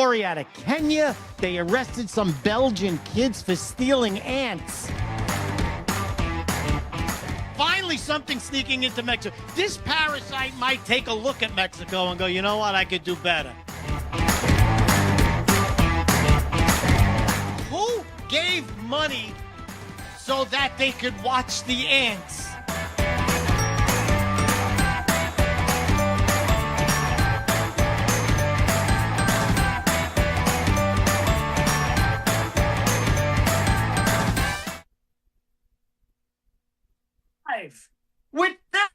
story out of Kenya. They arrested some Belgian kids for stealing ants. Finally, something sneaking into Mexico. This parasite might take a look at Mexico and go, you know what, I could do better. Who gave money so that they could watch the ants?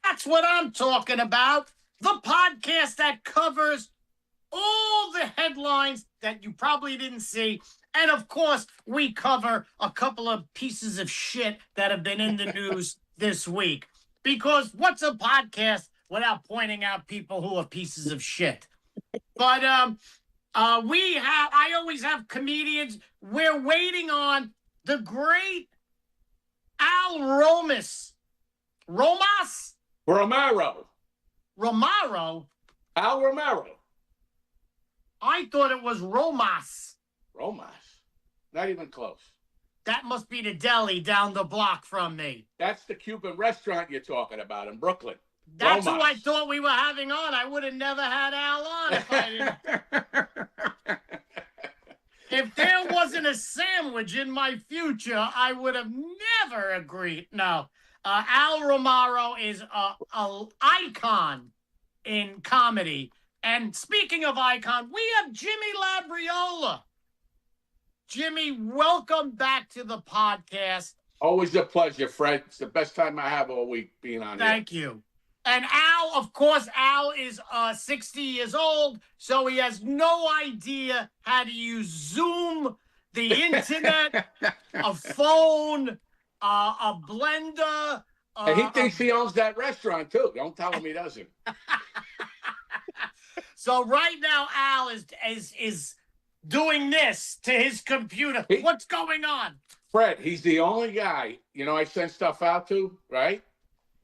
That's what I'm talking about. The podcast that covers all the headlines that you probably didn't see. And of course, we cover a couple of pieces of shit that have been in the news this week. Because what's a podcast without pointing out people who are pieces of shit? But I always have comedians. We're waiting on the great Al Romas. Romero. Al Romero. I thought it was Romas. Not even close. That must be the deli down the block from me. That's the Cuban restaurant you're talking about in Brooklyn. That's Romas. who I thought we were having on. I would have never had Al on if I didn't. If there wasn't a sandwich in my future, I would have never agreed. No. Al Romero is an icon in comedy. And speaking of icon, we have Jimmy Labriola. Jimmy, welcome back to the podcast. Always a pleasure, Fred. It's the best time I have all week being on here. Thank you. And Al, of course, Al is 60 years old, so he has no idea how to use Zoom, the internet, a phone, a blender. And he thinks he owns that restaurant, too. Don't tell him he doesn't. So right now, Al is doing this to his computer. What's going on? Fred, he's the only guy, I send stuff out to, right?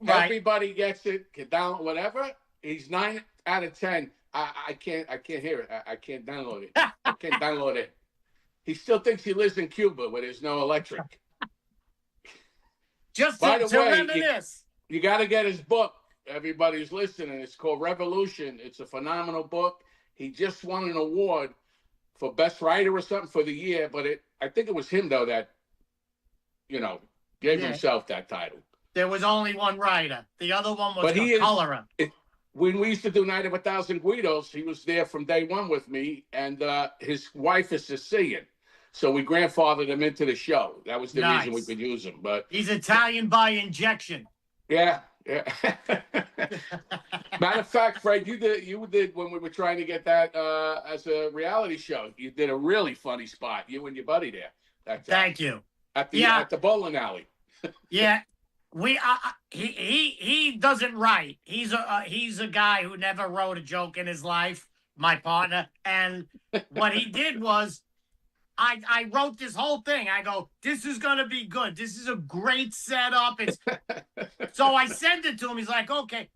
Everybody gets it, can download whatever. He's 9 out of 10. I can't hear it. I can't download it. I can't download it. He still thinks he lives in Cuba where there's no electric. Just By the way, reminisce. You got to get his book. Everybody's listening. It's called Revolution. It's a phenomenal book. He just won an award for best writer or something for the year, but I think it was him though that gave himself that title. There was only one writer. The other one was the colorer. When we used to do Night of 1,000 Guidos, he was there from day one with me, and his wife is Sicilian. So we grandfathered him into the show. That was the reason we could use him. But he's Italian by injection. Yeah. Matter of fact, Fred, you did when we were trying to get that as a reality show. You did a really funny spot. You and your buddy there. Thank you. At the bowling alley. Yeah. He doesn't write. He's a guy who never wrote a joke in his life, my partner. And what he did was I wrote this whole thing. I go, this is going to be good. This is a great setup. So I sent it to him. He's like, okay.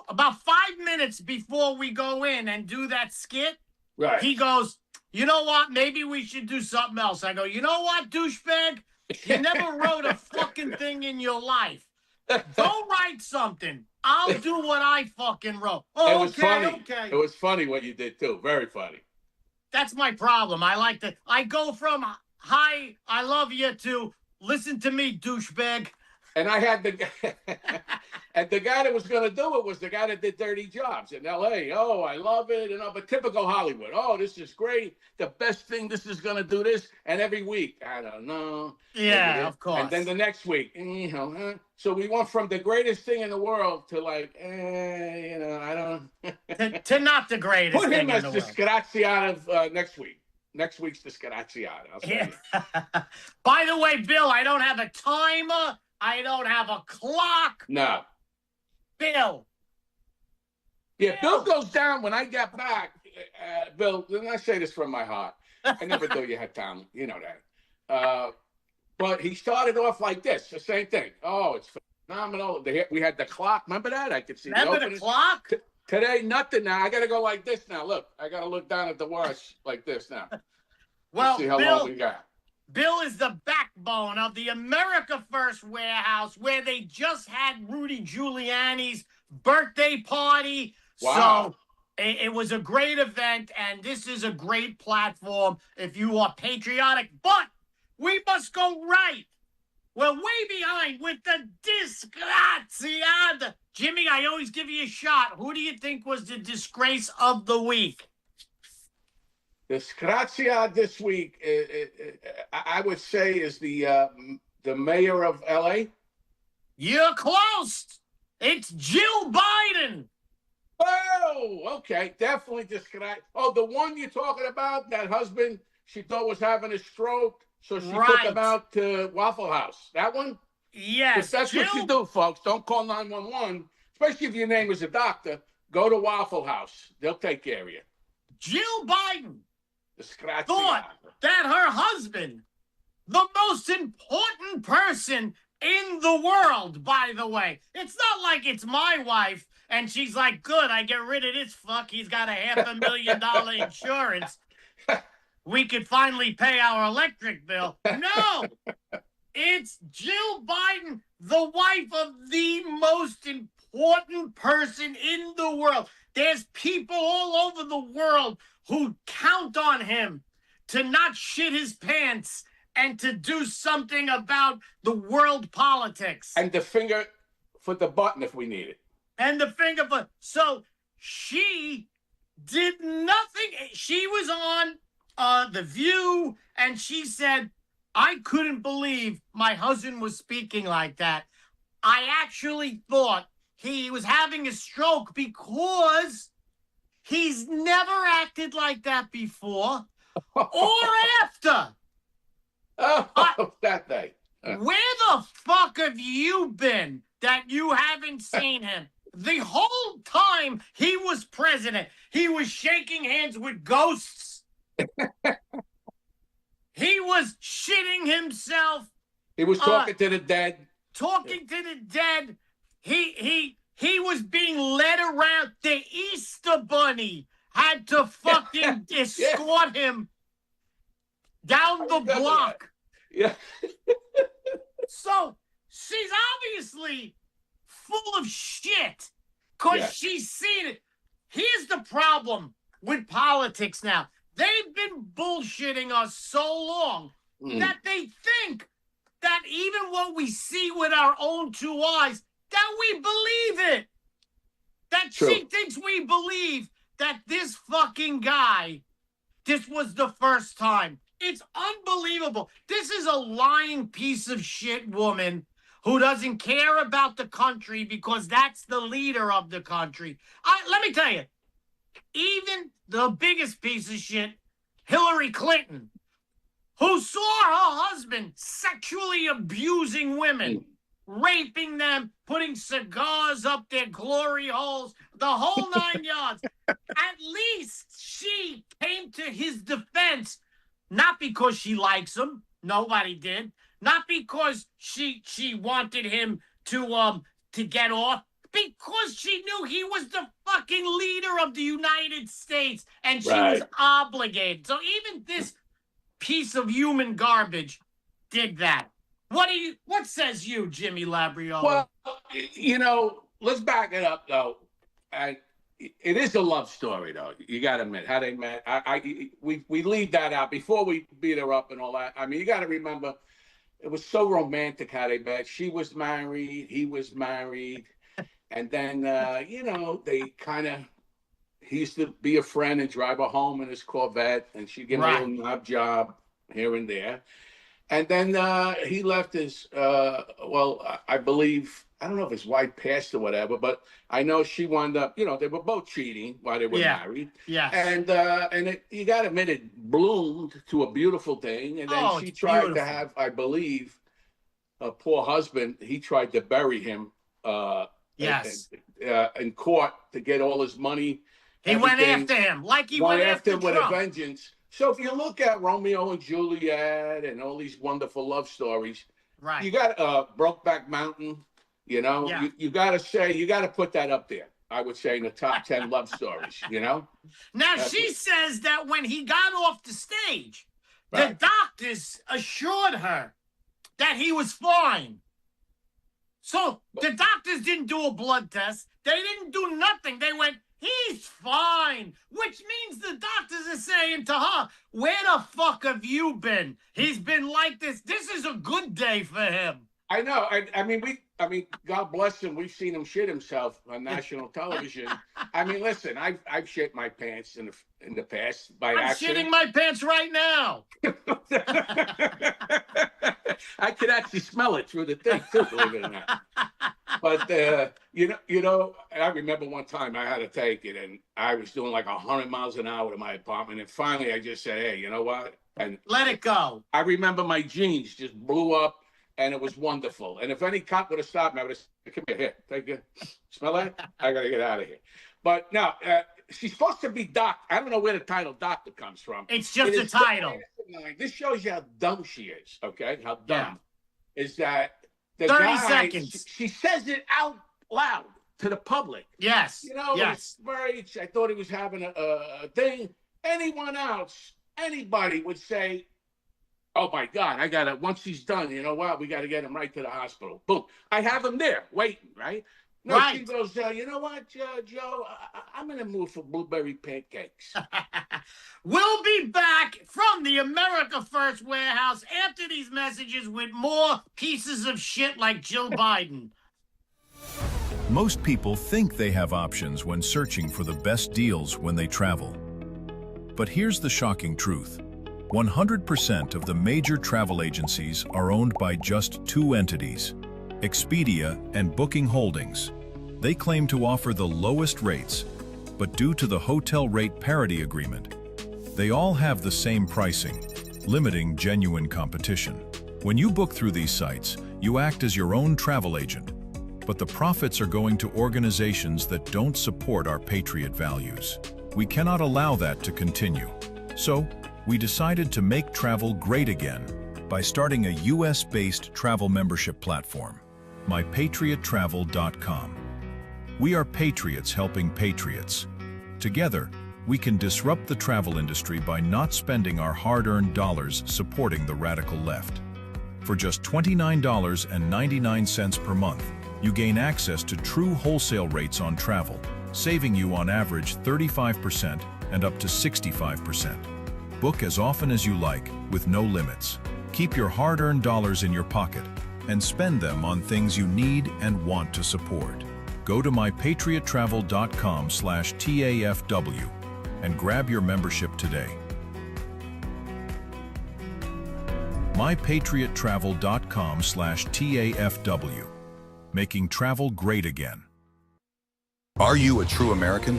About 5 minutes before we go in and do that skit, right. He goes, you know what? Maybe we should do something else. I go, you know what, douchebag? You never wrote a fucking thing in your life. Don't write something. I'll do what I fucking wrote. Oh, it was funny. Okay. It was funny what you did, too. Very funny. That's my problem. I go from, hi, I love you, to listen to me, douchebag. And I had the guy that was going to do it was the guy that did Dirty Jobs in L.A. Oh, I love it. But typical Hollywood. Oh, this is great. The best thing, this is going to do this. And every week, I don't know. Yeah, of course. And then the next week, So we went from the greatest thing in the world to I don't. to not the greatest Put him thing as in the the world. Scaraziata of next week. Next week's the Scaraziata. I'll say it. By the way, Bill, I don't have a timer. I don't have a clock. No. Bill. Yeah, Bill goes down when I get back. Bill, and I say this from my heart. I never thought you had talent. You know that. But he started off like this, the same thing. Oh, it's phenomenal. We had the clock. Remember that? I could see Remember the clock? Today, nothing now. I got to go like this now. Look, I got to look down at the watch like this now. Let's Well, see how long we got. Bill is the backbone of the America First warehouse where they just had Rudy Giuliani's birthday party. Wow. So it was a great event, and this is a great platform if you are patriotic. But we must go right. We're way behind with the disgraziata. Jimmy, I always give you a shot. Who do you think was the disgrace of the week? The Scrazia this week, I would say, is the mayor of L.A. You're close. It's Jill Biden. Oh, okay. Definitely Scrazia. Oh, the one you're talking about, that husband she thought was having a stroke, so she took him out to Waffle House. That one? Yes. That's what you do, folks. Don't call 911, especially if your name is a doctor. Go to Waffle House. They'll take care of you. Jill Biden thought that her husband, the most important person in the world, by the way. It's not like it's my wife and she's like, good, I get rid of this fuck. He's got a $500,000 insurance. We could finally pay our electric bill. No, it's Jill Biden, the wife of the most important person in the world. There's people all over the world who count on him to not shit his pants and to do something about the world politics. And the finger for the button if we need it. And the finger for... So she did nothing. She was on The View, and she said, I couldn't believe my husband was speaking like that. I actually thought he was having a stroke because he's never acted like that before or after. Oh, that day. Where the fuck have you been that you haven't seen him? The whole time he was president, he was shaking hands with ghosts. He was shitting himself. He was talking to the dead. Talking to the dead. He was being led around. The Easter Bunny had to fucking escort him down the block. Yeah. So she's obviously full of shit because she's seen it. Here's the problem with politics now. They've been bullshitting us so long that they think that even what we see with our own two eyes, that we believe it. That she thinks we believe that this fucking guy, this was the first time. It's unbelievable. This is a lying piece of shit woman who doesn't care about the country because that's the leader of the country. Let me tell you, even the biggest piece of shit, Hillary Clinton, who saw her husband sexually abusing women, raping them, putting cigars up their glory holes, the whole 9 yards. At least she came to his defense, not because she likes him. Nobody did. Not because she wanted him to get off. Because she knew he was the fucking leader of the United States and she was obligated. So even this piece of human garbage did that. What says you, Jimmy Labriolo? Well, you know, let's back it up though. It is a love story though. You got to admit how they met. We leave that out before we beat her up and all that. I mean, you got to remember it was so romantic how they met. She was married, he was married. And then, you know, they kind of, he used to be a friend and drive her home in his Corvette, and she'd give him a little knob job here and there. And then he left his, I believe, I don't know if his wife passed or whatever, but I know she wound up, you know, they were both cheating while they were married. Yeah. And you got to admit, it bloomed to a beautiful thing. And then she tried to have, I believe, a poor husband, he tried to bury him. In court to get all his money. He went after him like he went after him with a vengeance. So if you look at Romeo and Juliet and all these wonderful love stories, you got Brokeback Mountain. You know, you got to say, you got to put that up there. I would say, in the top 10 love stories, you know? Now, she says that when he got off the stage, Right. the doctors assured her that he was fine. So the doctors didn't do a blood test. They didn't do nothing. They went, he's fine, which means the doctors are saying to her, where the fuck have you been? He's been like this. This is a good day for him. I know. I mean, God bless him. We've seen him shit himself on national television. I mean, listen, I've shit my pants in the past by I'm accident. shitting my pants right now. I could actually smell it through the thing too, believe it or not. But you know, I remember one time I had to take it, and I was doing like 100 miles an hour to my apartment, and finally I just said, "Hey, you know what?" And let it go. I remember my jeans just blew up, and it was wonderful. And if any cop would have stopped me, I would have said, "Come here, take it. Smell that? I gotta get out of here." But no, she's supposed to be Doc. I don't know where the title Doctor comes from. It's just a title. This shows you how dumb she is. Okay, how dumb is that? The 30 guy, seconds. She says it out loud to the public. Yes. You know, yes. I thought he was having a thing. Anyone else, anybody would say, "Oh my God, I gotta." Once he's done, you know what? We got to get him right to the hospital. Boom. I have him there waiting, right? No, right. She goes, you know what, Joe? I'm in the mood for blueberry pancakes. We'll be back from the America First warehouse after these messages with more pieces of shit like Jill Biden. Most people think they have options when searching for the best deals when they travel. But here's the shocking truth. 100% of the major travel agencies are owned by just two entities, Expedia and Booking Holdings. They claim to offer the lowest rates, but due to the hotel rate parity agreement, they all have the same pricing, limiting genuine competition. When you book through these sites, you act as your own travel agent, but the profits are going to organizations that don't support our patriot values. We cannot allow that to continue. So, we decided to make travel great again by starting a US-based travel membership platform, mypatriottravel.com. We are patriots helping patriots. Together, we can disrupt the travel industry by not spending our hard-earned dollars supporting the radical left. For just $29.99 per month, you gain access to true wholesale rates on travel, saving you on average 35% and up to 65%. Book as often as you like, with no limits. Keep your hard-earned dollars in your pocket and spend them on things you need and want to support. Go to mypatriottravel.com/TAFW and grab your membership today. mypatriottravel.com/TAFW, making travel great again. Are you a true American?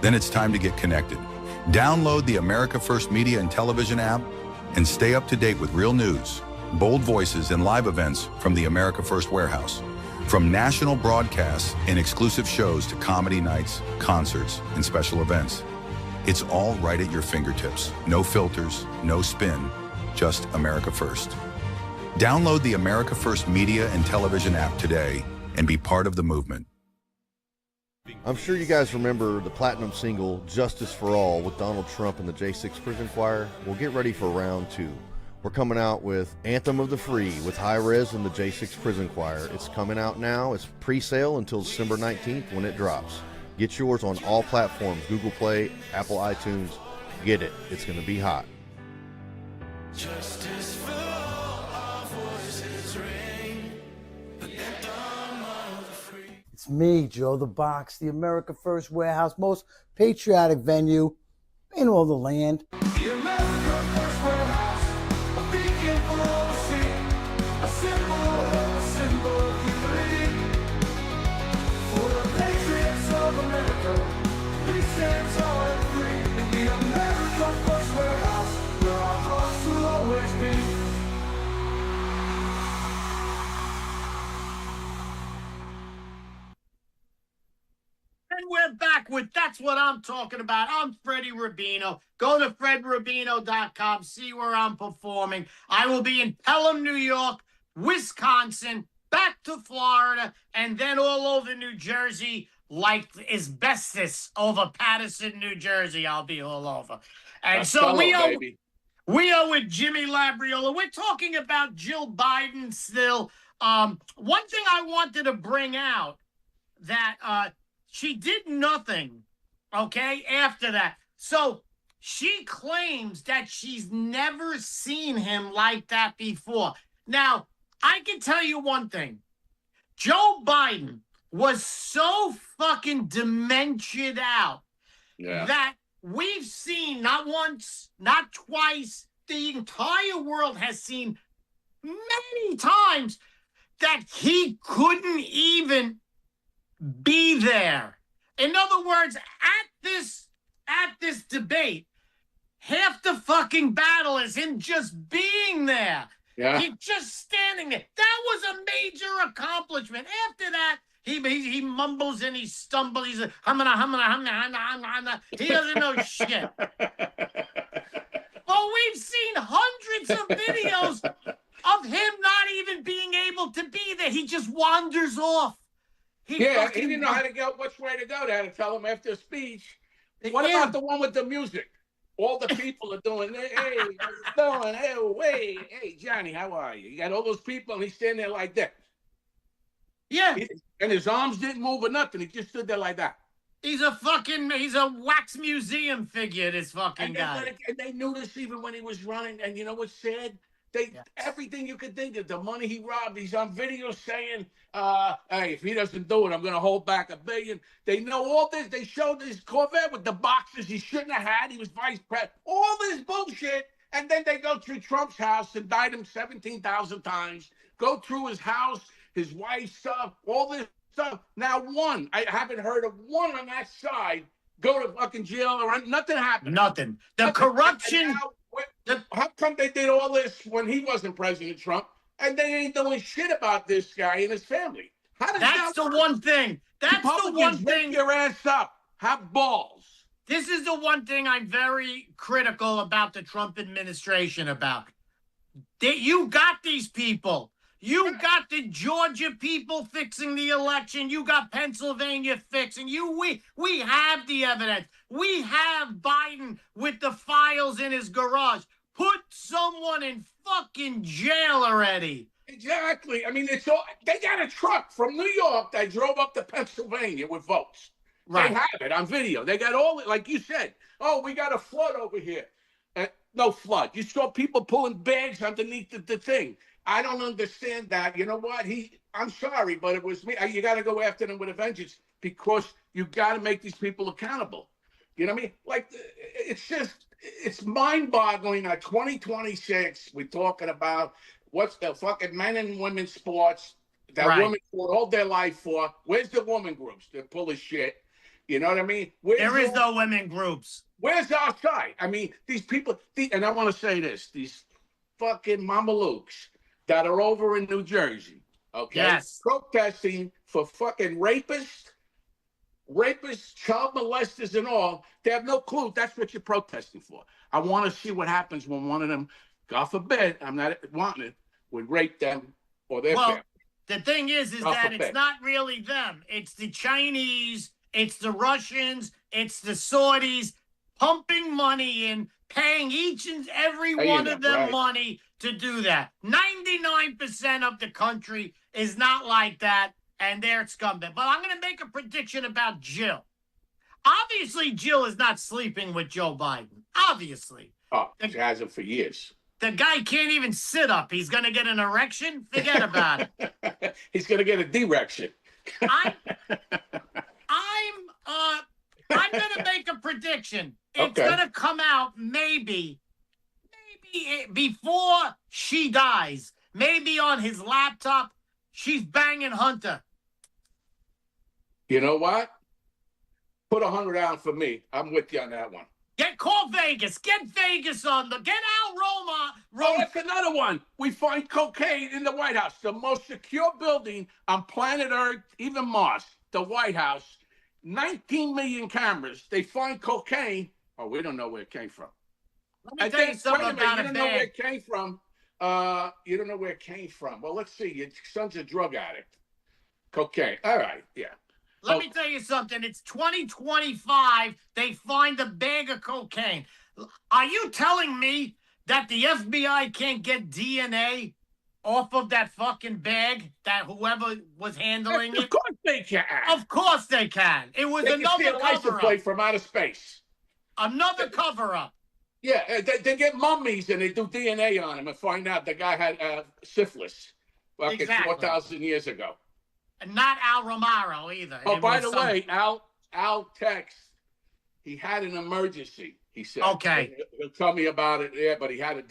Then it's time to get connected. Download the America First Media and Television app and stay up to date with real news, bold voices, and live events from the America First Warehouse. From national broadcasts and exclusive shows to comedy nights, concerts, and special events. It's all right at your fingertips. No filters, no spin, just America First. Download the America First Media and Television app today and be part of the movement. I'm sure you guys remember the platinum single, Justice for All, with Donald Trump and the J6 Prison Choir. Well, get ready for round two. We're coming out with Anthem of the Free with High Res and the J6 Prison Choir. It's coming out now. It's pre-sale until December 19th when it drops. Get yours on all platforms, Google Play, Apple iTunes. Get it. It's going to be hot. Justice for all, our voices ring. The anthem of the free. It's me, Joe the Box, the America First Warehouse, most patriotic venue in all the land. The America First Warehouse, a beacon for all to see, a symbol of unity. For the patriots of America, we stand tall and free. In the America First Warehouse, where our hearts will always be. And we're back with That's What I'm Talking About. I'm Freddie Rubino. Go to fredrubino.com, see where I'm performing. I will be in Pelham, New York, Wisconsin, back to Florida, and then all over New Jersey, like asbestos over Paterson, New Jersey. I'll be all over. And That's so fellow, we owe baby. with Jimmy Labriola. We're talking about Jill Biden still. One thing I wanted to bring out that she did nothing, okay, after that. So she claims that she's never seen him like that before. Now, I can tell you one thing. Joe Biden was so fucking dementiaed out that we've seen not once, not twice, the entire world has seen many times that he couldn't even be there. In other words, at this debate, half the fucking battle is him just being there. Yeah. He's just standing there. That was a major accomplishment. After that, he mumbles and he stumbles. He's like, humana. He doesn't know shit. Well, we've seen hundreds of videos of him not even being able to be there. He just wanders off. He didn't know how to go, which way to go. They had to tell him after a speech. What about the one with the music? All the people are doing, hey, how you doing? Hey, Johnny, how are you? You got all those people, and he's standing there like that. Yeah. And his arms didn't move or nothing. He just stood there like that. He's a wax museum figure, this fucking guy. And they knew this even when he was running. And you know what's sad? Everything you could think of, the money he robbed, he's on video saying, hey, if he doesn't do it, I'm going to hold back $1 billion. They know all this. They showed his Corvette with the boxes he shouldn't have had. He was vice president. All this bullshit. And then they go through Trump's house, indict him 17,000 times, go through his house, his wife's stuff, all this stuff. Now I haven't heard of one on that side go to fucking jail or nothing happened. Nothing. The corruption. How come they did all this when he wasn't President Trump, and they ain't doing shit about this guy and his family? That's the one thing. That's the one thing. Rip your ass up. Have balls. This is the one thing I'm very critical about the Trump administration about. You got these people. You got the Georgia people fixing the election. You got Pennsylvania fixing. We have the evidence. We have Biden with the files in his garage. Put someone in fucking jail already. Exactly. I mean, they got a truck from New York that drove up to Pennsylvania with votes. Right. They have it on video. They got all, like you said, oh, we got a flood over here. No flood. You saw people pulling bags underneath the thing. I don't understand that. You know what? I'm sorry, but it was me. You got to go after them with a vengeance because you got to make these people accountable. You know what I mean? Like, it's mind-boggling. 2026, we're talking about what's the fucking men and women sports that women fought all their life for. Where's the women groups that pull the shit? You know what I mean? There is no women groups. Where's our side? I mean, these people, and I want to say this, these fucking mamalukes that are over in New Jersey, okay? Yes. Protesting for fucking rapists, child molesters and all. They have no clue that's what you're protesting for. I want to see what happens when one of them, God forbid, I'm not wanting it, would rape them or their family. The thing is that it's not really them. It's the Chinese, it's the Russians, it's the Saudis pumping money in, paying each and every one of them money to do that. 99% of the country is not like that, and they're scumbag. But I'm going to make a prediction about Jill. Obviously, Jill is not sleeping with Joe Biden. Obviously. Oh, she hasn't for years. The guy can't even sit up. He's going to get an erection? Forget about it. He's going to get a direction. I'm going to make a prediction. It's going to come out maybe before she dies. Maybe on his laptop, she's banging Hunter. You know what? Put 100 down for me. I'm with you on that one. Call Vegas. Get Vegas on the. Get Al Roma. Oh, that's another one. We find cocaine in the White House, the most secure building on planet Earth, even Mars. The White House, 19 million cameras. They find cocaine. Oh, we don't know where it came from. Let me tell you something about it. You don't know where it came from. You don't know where it came from. Well, let's see. Your son's a drug addict. Cocaine. All right. Yeah. Let me tell you something. It's 2025. They find a bag of cocaine. Are you telling me that the FBI can't get DNA off of that fucking bag that whoever was handling Of it? course they can. Of course they can. It was They can see another a license cover-up. plate from outer space. Another cover-up. Yeah, they get mummies and they do DNA on him and find out the guy had syphilis fucking Exactly. 4,000 years ago. And not Al Romaro either. Oh, It by was the way, Al text, he had an emergency, he said. Okay. He'll tell me about it, yeah, but he had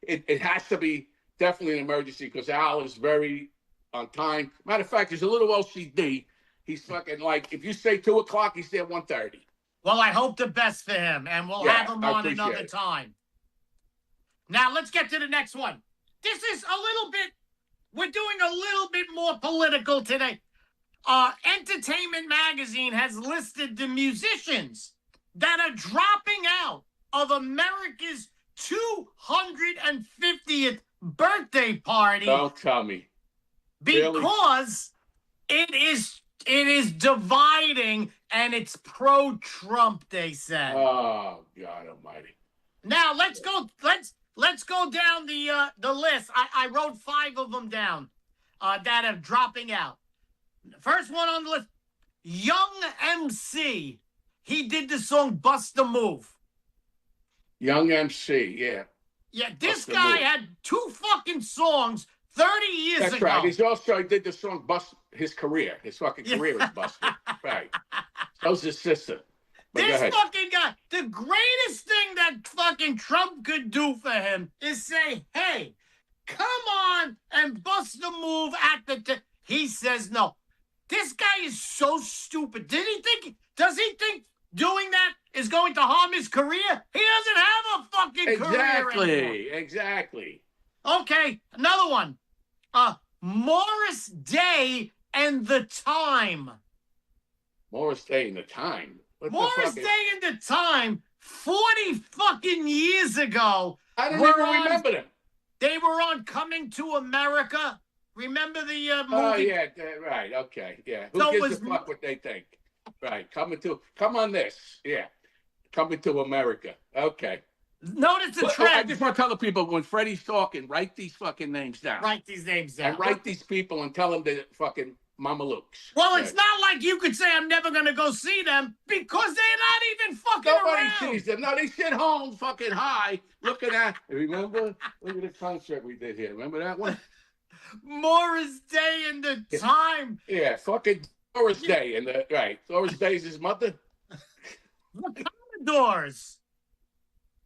it has to be definitely an emergency because Al is very on time. Matter of fact, he's a little OCD. He's fucking like, if you say 2 o'clock, he's there 1:30. Well, I hope the best for him, and we'll have him I on appreciate another it. time. Now, let's get to the next one. This is a little bit, we're doing a little bit more political today. Entertainment Magazine has listed the musicians that are dropping out of America's 250th birthday party Don't tell me. because it is dividing and it's pro-Trump, they said. Oh, God almighty. Now let's go down the list. I wrote 5 of them down that are dropping out. The first one on the list, Young MC. He did the song Bust a Move. Young MC, yeah. Yeah, this Bust a guy Move. had 2 fucking songs 30 years That's ago. right. He's also he did the song "Bust." His career, his fucking career is busted. Right. That was his sister. But go This ahead. fucking guy, the greatest thing that fucking Trump could do for him is say, hey, come on and bust the move at the... He says no. This guy is so stupid. Does he think doing that is going to harm his career? He doesn't have a fucking career anymore. Exactly. Okay, another one. Morris Day and the Time. Morris Day in the Time. What the Morris fuck is- Day and the Time, 40 fucking years ago. I don't were even on- remember them. They were on Coming to America. Remember the movie? Oh yeah, right. Okay, yeah. Who So it gives was- a fuck what they think? Right. Come on this. Yeah. Coming to America. Okay. Notice the I trend. just want to tell the people when Freddie's talking, write these fucking names down. Write these names down. And write these people and tell them they're fucking mamalukes. Well, Right. it's not like you could say I'm never going to go see them because they're not even fucking Nobody around. sees them. No, they sit home fucking high looking at. Remember? Look at the concert we did here. Remember that one? Morris Day and the Time. Yeah, fucking Doris Day. Right. Doris Day's his mother. The Commodores.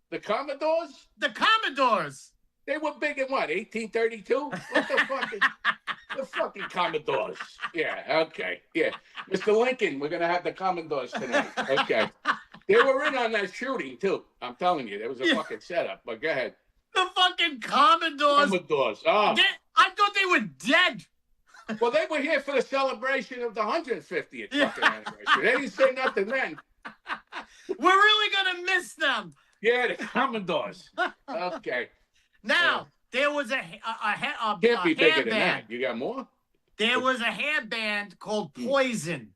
The Commodores? The Commodores. They were big in what, 1832? What the fucking... The fucking Commodores. Yeah, okay. Yeah. Mr. Lincoln, we're going to have the Commodores tonight. Okay. They were in on that shooting, too. I'm telling you, there was a fucking setup. But go ahead. The fucking Commodores. Commodores. Oh. I thought they were dead. Well, they were here for the celebration of the 150th fucking anniversary. They didn't say nothing then. We're really going to miss them. Yeah, the Commodores. Okay. Now, there was a Can't be hair bigger than band. that. You got more? There was a hair band called Poison.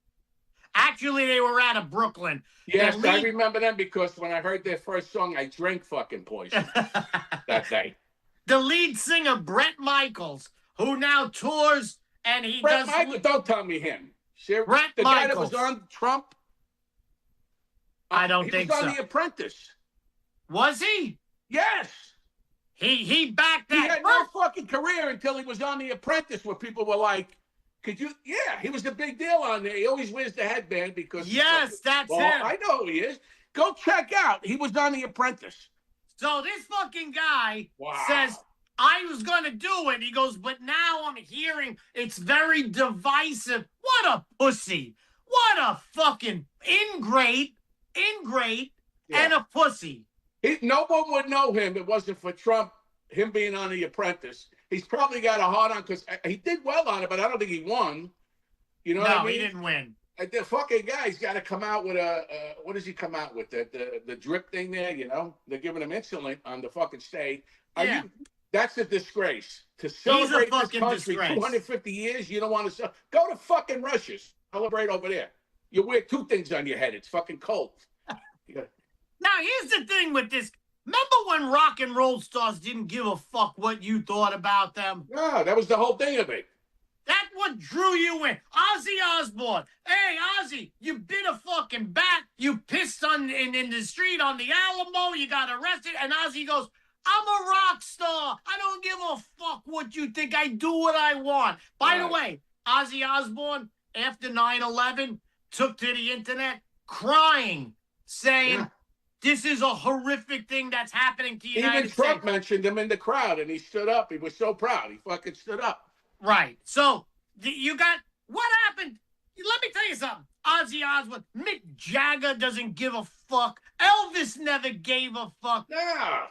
Actually, they were out of Brooklyn. Yes, Their I lead- remember them because when I heard their first song, I drank fucking poison that day. The lead singer, Brett Michaels, who now tours and he Brett does... Michaels, don't tell me him. Brett the guy that was Michaels. on Trump? I don't think He was on so. The Apprentice. Was he? Yes. He backed He that. had no fucking career until he was on The Apprentice, where people were like, could you? Yeah, he was a big deal on there. He always wears the headband because. he's Yes, fucking- that's him. I know who he is. Go check out. He was on The Apprentice. So this fucking guy Wow. says, I was going to do it. He goes, but now I'm hearing it's very divisive. What a pussy. What a fucking ingrate, and a pussy. No one would know him if it wasn't for Trump, him being on The Apprentice. He's probably got a hard on because he did well on it, but I don't think he won. You know what I mean? He didn't win. The fucking guy's got to come out with what does he come out with? The drip thing there, you know? They're giving him insulin on the fucking stage. Yeah. That's a disgrace. To celebrate this fucking country, disgrace. 250 years, you don't want to go to fucking Russia's. Celebrate over there. You wear two things on your head. It's fucking cold. Now, here's the thing with this. Remember when rock and roll stars didn't give a fuck what you thought about them? No, that was the whole thing of it. That's what drew you in. Ozzy Osbourne. Hey, Ozzy, you bit a fucking bat. You pissed in the street on the Alamo. You got arrested. And Ozzy goes, I'm a rock star. I don't give a fuck what you think. I do what I want. By the way, Ozzy Osbourne, after 9/11, took to the internet crying, saying, this is a horrific thing that's happening to the United States. Even Trump mentioned him in the crowd, and he stood up. He was so proud. He fucking stood up. Right. So, you got, what happened? Let me tell you something. Ozzy Osbourne, Mick Jagger doesn't give a fuck. Elvis never gave a fuck. No.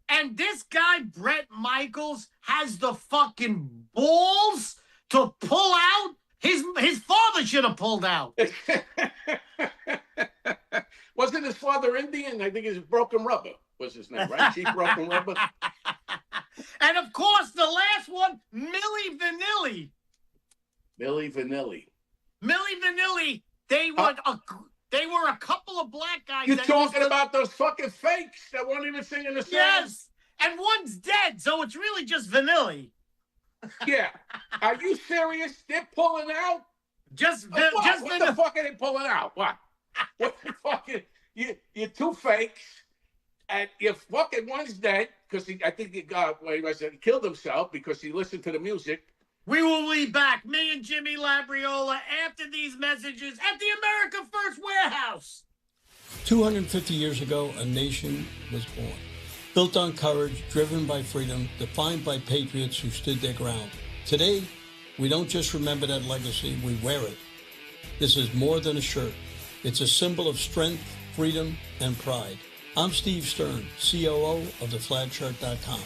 And this guy, Bret Michaels, has the fucking balls to pull out. His father should have pulled out. Wasn't his father Indian? I think it's Broken Rubber was his name, right? Chief Broken Rubber. And of course, the last one, Milli Vanilli. Milli Vanilli. Milli Vanilli. They were a couple of black guys. You're talking about those fucking fakes that weren't even singing the song? Yes. And one's dead, so it's really just Vanilli. Yeah. Are you serious? They're pulling out? Just what the fuck are they pulling out? What? What the fucking you're two fakes, and if fucking one's dead because I think he killed himself because he listened to the music. We will be back, me and Jimmy Labriola, after these messages at the America First Warehouse. 250 years ago, a nation was born, built on courage, driven by freedom, defined by patriots who stood their ground. Today, we don't just remember that legacy, we wear it. This is more than a shirt. It's a symbol of strength, freedom, and pride. I'm Steve Stern, COO of theflagshirt.com,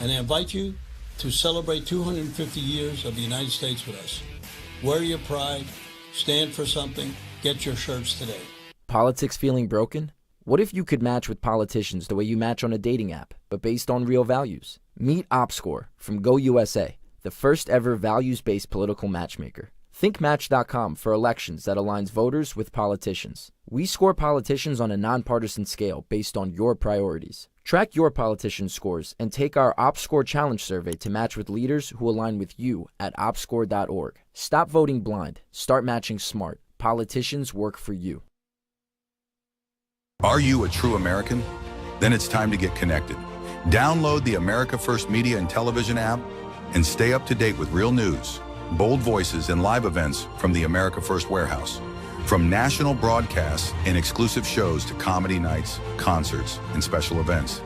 and I invite you to celebrate 250 years of the United States with us. Wear your pride, stand for something, get your shirts today. Politics feeling broken? What if you could match with politicians the way you match on a dating app, but based on real values? Meet OpScore from GoUSA, the first ever values-based political matchmaker. Think Match.com for elections that aligns voters with politicians. We score politicians on a nonpartisan scale based on your priorities. Track your politician scores and take our OpScore Challenge survey to match with leaders who align with you at opscore.org. Stop voting blind. Start matching smart. Politicians work for you. Are you a true American? Then it's time to get connected. Download the America First Media and Television app and stay up to date with real news, bold voices, and live events from the America First Warehouse. From national broadcasts and exclusive shows to comedy nights, concerts, and special events.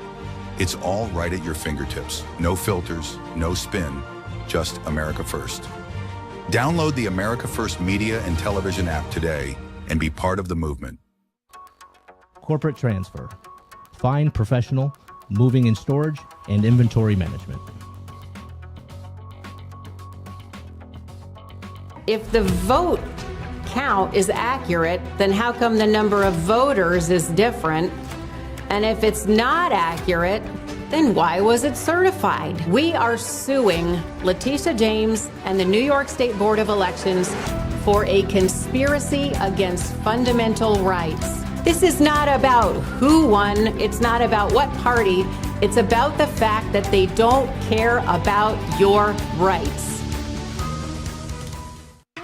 It's all right at your fingertips. No filters, no spin, just America First. Download the America First Media and Television app today and be part of the movement. Corporate transfer. Fine professional, moving and storage, and inventory management. If the vote count is accurate, then how come the number of voters is different? And if it's not accurate, then why was it certified? We are suing Letitia James and the New York State Board of Elections for a conspiracy against fundamental rights. This is not about who won. It's not about what party. It's about the fact that they don't care about your rights.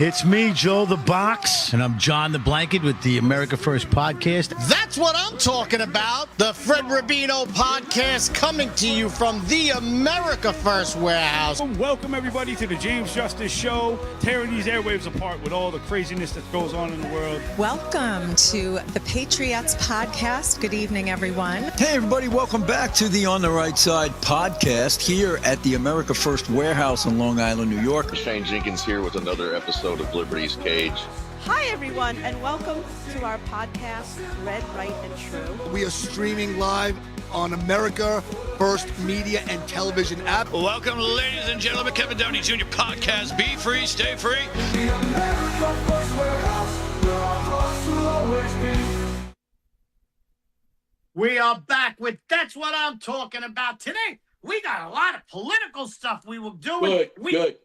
It's me, Joe the Box. And I'm John the Blanket with the America First Podcast. That's what I'm talking about. The Fred Rubino Podcast coming to you from the America First Warehouse. Welcome, everybody, to the James Justice Show, tearing these airwaves apart with all the craziness that goes on in the world. Welcome to the Patriots Podcast. Good evening, everyone. Hey, everybody. Welcome back to the On the Right Side podcast here at the America First Warehouse in Long Island, New York. Shane Jenkins here with another episode of Liberty's Cage. Hi, everyone, and welcome to our podcast, Red, Right, and True. We are streaming live on America First Media and Television app. Welcome, ladies and gentlemen, Kevin Downey Jr. Podcast. Be free, stay free. The America First Warehouse, where our hearts will always be. We are back with That's What I'm Talking About. Today, we got a lot of political stuff we will do. Good.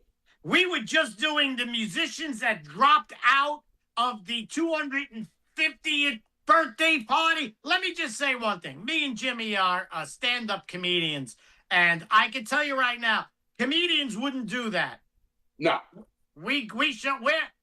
we were just doing the musicians that dropped out of the 250th birthday party. Let me just say one thing. Me and Jimmy are stand-up comedians, and I can tell you right now, comedians wouldn't do that. No. We should.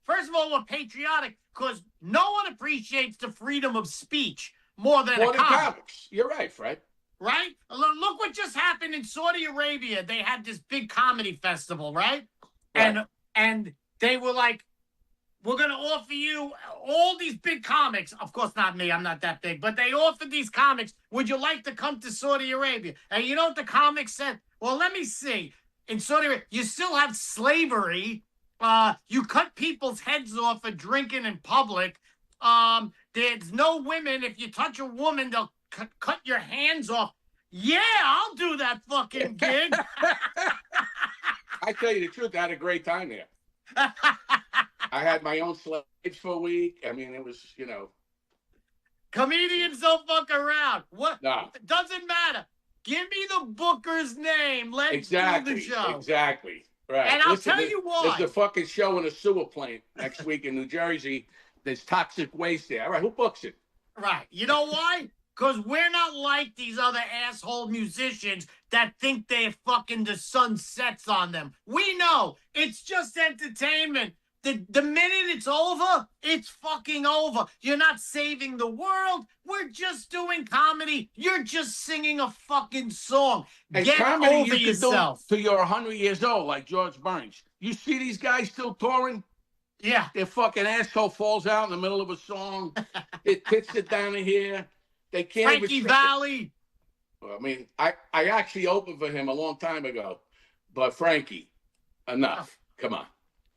First of all, we're patriotic because no one appreciates the freedom of speech more than a comic. Comics. You're right, Fred. Right? Look what just happened in Saudi Arabia. They had this big comedy festival, right? And they were like, we're going to offer you all these big comics. Of course, not me. I'm not that big. But they offered these comics. Would you like to come to Saudi Arabia? And you know what the comics said? Well, let me see. In Saudi Arabia, you still have slavery. You cut people's heads off for drinking in public. There's no women. If you touch a woman, they'll cut your hands off. Yeah, I'll do that fucking gig. I tell you the truth, I had a great time there. I had my own slaves for a week. I mean, it was, Comedians don't fuck around. What? No. It doesn't matter. Give me the booker's name. Let's do the show. Exactly. Right. And I'll tell you why. There's a fucking show in a sewer plant next week in New Jersey. There's toxic waste there. All right, who books it? Right. You know why? Because we're not like these other asshole musicians that think they're fucking the sun sets on them. We know. It's just entertainment. The minute it's over, it's fucking over. You're not saving the world. We're just doing comedy. You're just singing a fucking song. And Get comedy over you yourself. Can do till you're 100 years old, like George Burns. You see these guys still touring? Yeah. Their fucking asshole falls out in the middle of a song. It hits it down in here. They can't Frankie Valli. I mean, I actually opened for him a long time ago. But Frankie, enough. Come on.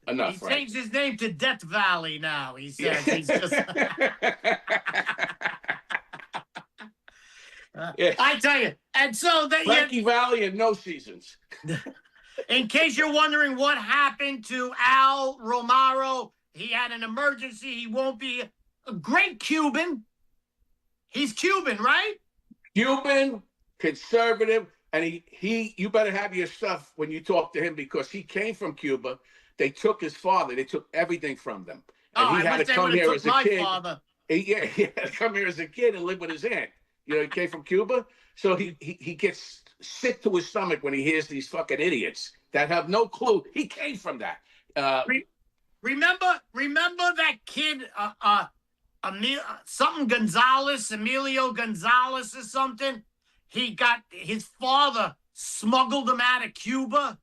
Enough, He changed his name to Death Valley now. He says he's just. I tell you, and so that Frankie Valli and No Seasons. In case you're wondering what happened to Al Romaro, he had an emergency. He won't be a great Cuban. He's Cuban, right? Cuban, conservative, and he. You better have your stuff when you talk to him because he came from Cuba. They took his father. They took everything from them. And he had to come here as a kid. He had to come here as a kid and live with his aunt. He came from Cuba. So he gets sick to his stomach when he hears these fucking idiots that have no clue. He came from that. Remember that kid, Emilio Gonzalez or something? He got his father smuggled him out of Cuba.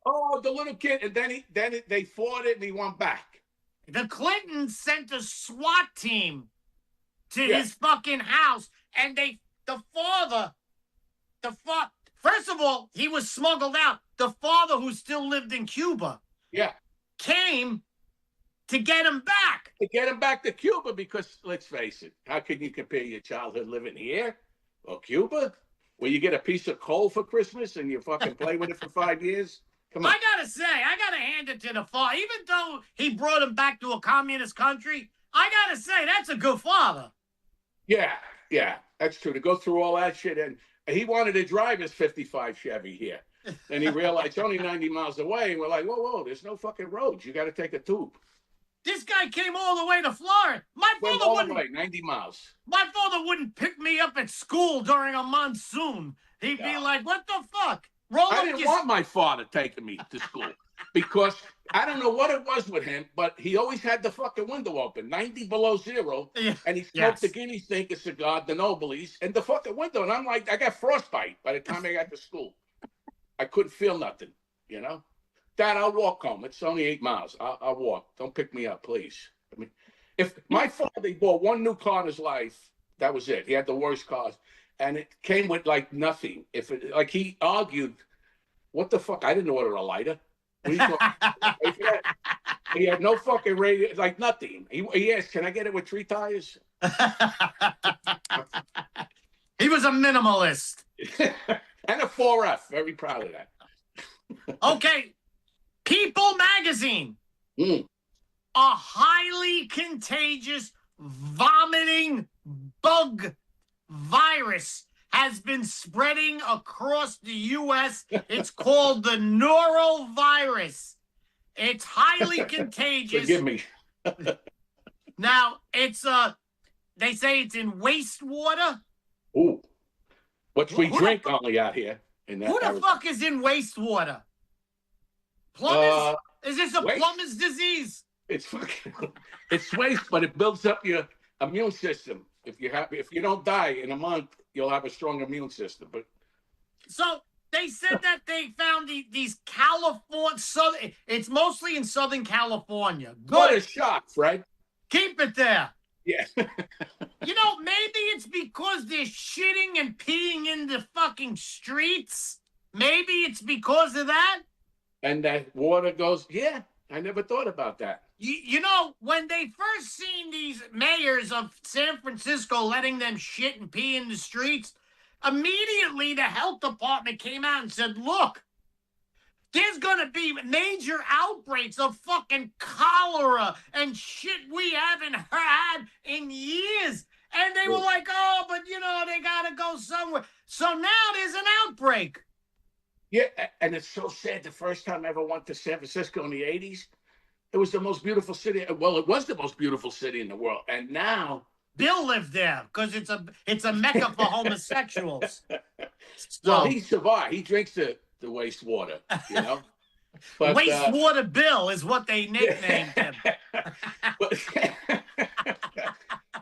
Oh, the little kid, and then they fought it, and he went back. The Clintons sent a SWAT team to his fucking house, and first of all, he was smuggled out. The father, who still lived in Cuba, came to get him back. To get him back to Cuba, because let's face it, how can you compare your childhood living here or Cuba, where you get a piece of coal for Christmas and you fucking play with it for 5 years? Come on. I gotta hand it to the father. Even though he brought him back to a communist country, I gotta say, that's a good father. Yeah, that's true. To go through all that shit, and he wanted to drive his 55 Chevy here. And he realized it's only 90 miles away, and we're like, whoa, there's no fucking roads. You got to take a tube. This guy came all the way to Florida. My father wouldn't. 90 miles. My father wouldn't pick me up at school during a monsoon. He'd be like, what the fuck? I didn't want my father taking me to school because I don't know what it was with him, but he always had the fucking window open, 90 below zero, and he smoked the guinea stink, a cigar, the Noblies, and the fucking window. And I'm like, I got frostbite by the time I got to school. I couldn't feel nothing, Dad, I'll walk home. It's only 8 miles. I'll walk. Don't pick me up, please. I mean, if my father bought one new car in his life, that was it. He had the worst cars. And it came with like nothing. He argued, what the fuck? I didn't order a lighter. What are you talking? He had no fucking radio, like nothing. He asked, can I get it with 3 tires? He was a minimalist. And a 4F. Very proud of that. Okay. People magazine. A highly contagious vomiting bug virus has been spreading across the U.S. It's called the norovirus. It's highly contagious. Forgive me. Now, it's they say it's in wastewater. Ooh. Which we Who drink only out here. Who the fuck is in wastewater? Plumbers? Is this a plumber's disease? It's fucking, it's waste, but it builds up your immune system. If you don't die in a month, you'll have a strong immune system. But so they said that they found these California. It's mostly in Southern California. Good. What a shock, Fred. Keep it there. Yeah. You know, maybe it's because they're shitting and peeing in the fucking streets. Maybe it's because of that. And that water goes, yeah, I never thought about that. You know, when they first seen these mayors of San Francisco letting them shit and pee in the streets, immediately the health department came out and said, look, there's going to be major outbreaks of fucking cholera and shit we haven't had in years. And they were like, oh, but, you know, they got to go somewhere. So now there's an outbreak. Yeah, and it's so sad. The first time I ever went to San Francisco in the 80s, it was the most beautiful city. Well, it was the most beautiful city in the world. And now... Bill lived there because it's a mecca for homosexuals. Well, he survived. He drinks the wastewater, you know? But, Wastewater Bill is what they nicknamed him.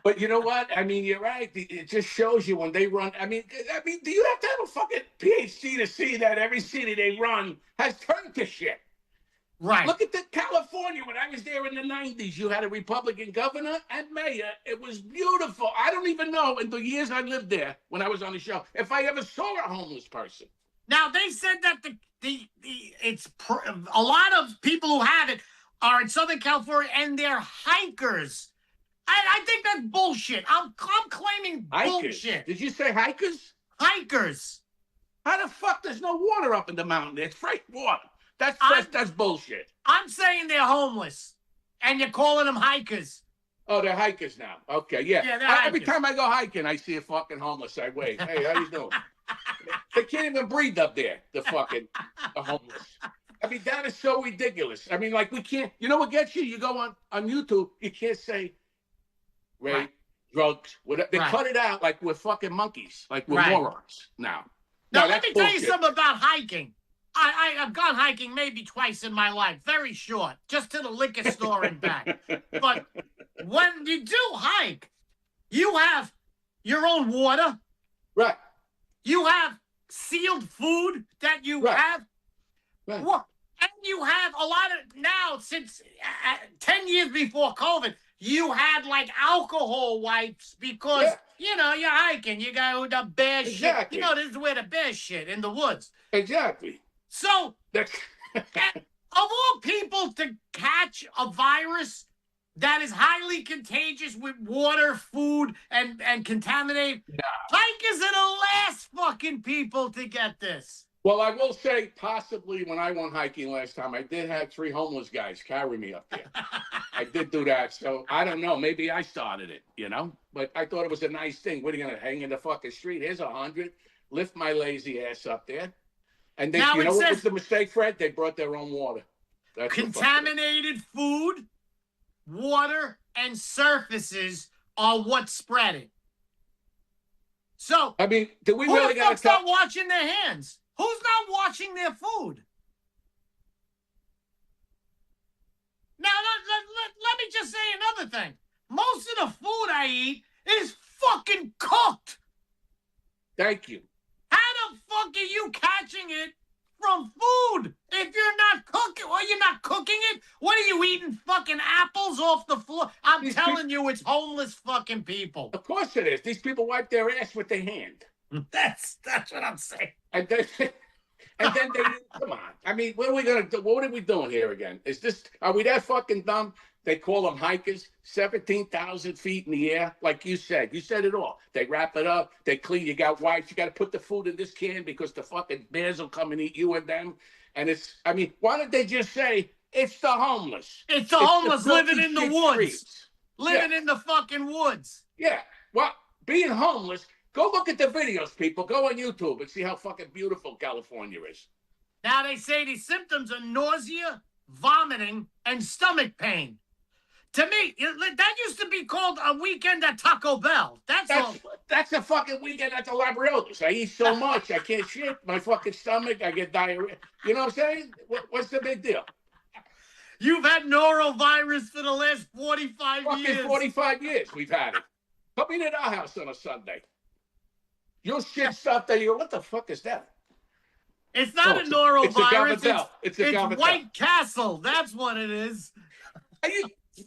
But you know what? I mean, you're right. It just shows you when they run. I mean, do you have to have a fucking PhD to see that every city they run has turned to shit? Right. Look at California. When I was there in the 90s, you had a Republican governor and mayor. It was beautiful. I don't even know in the years I lived there when I was on the show if I ever saw a homeless person. Now, they said that a lot of people who have it are in Southern California and they're hikers. I think that's bullshit. I'm claiming bullshit. Hikers. Did you say hikers? Hikers. How the fuck there's no water up in the mountain? There's fresh water. That's bullshit. I'm saying they're homeless, and you're calling them hikers. Oh, they're hikers now. Okay, yeah. Yeah, they're hikers. Every time I go hiking, I see a fucking homeless. I wave. Hey, how you doing? They can't even breathe up there, the homeless. I mean, that is so ridiculous. I mean, like, we can't, you know what gets you? You go on YouTube, you can't say rape, drugs, whatever. They cut it out like we're fucking monkeys, like we're morons now. Now, let me tell you something about hiking. I've gone hiking maybe twice in my life, very short, just to the liquor store and back. But when you do hike, you have your own water. Right. You have sealed food that you have. Right. And you have a lot of, now, since 10 years before COVID, you had like alcohol wipes because, you know, you're hiking. You got the bear shit. You know, this is where the bear shit, in the woods. Exactly. So, of all people to catch a virus that is highly contagious with water, food, and contaminated, hikers are the last fucking people to get this. Well, I will say, possibly when I went hiking last time, I did have 3 homeless guys carry me up there. I did do that, so I don't know. Maybe I started it, you know? But I thought it was a nice thing. What are you going to hang in the fucking street? Here's 100. Lift my lazy ass up there. And they, now you know what was the mistake, Fred? They brought their own water. That's contaminated food, water, and surfaces are what's spreading. So, I mean, do we who really the fuck's not washing their hands? Who's not washing their food? Now, let me just say another thing. Most of the food I eat is fucking cooked. Thank you. How the fuck are you catching it from food if you're not cooking? Well, you're not cooking it? What are you eating, fucking apples off the floor? I'm telling you, it's homeless fucking people. Of course it is. These people wipe their ass with their hand. That's what I'm saying. And then they come on. I mean, what are we gonna do? What are we doing here again? Are we that fucking dumb? They call them hikers, 17,000 feet in the air. Like you said it all. They wrap it up, they clean, you got wipes, you got to put the food in this can because the fucking bears will come and eat you and them. And I mean, why don't they just say, it's the homeless? It's the homeless living in the woods. Living in the fucking woods. Yeah, well, being homeless, go look at the videos, people. Go on YouTube and see how fucking beautiful California is. Now they say the symptoms are nausea, vomiting, and stomach pain. To me, that used to be called a weekend at Taco Bell. That's a fucking weekend at the Labradors. I eat so much, I can't shit. My fucking stomach, I get diarrhea. You know what I'm saying? What's the big deal? You've had norovirus for the last 45 years. Fucking 45 years we've had it. Come in at our house on a Sunday. You'll shit stuff that you go, what the fuck is that? It's not a norovirus. It's a White Castle. That's what it is.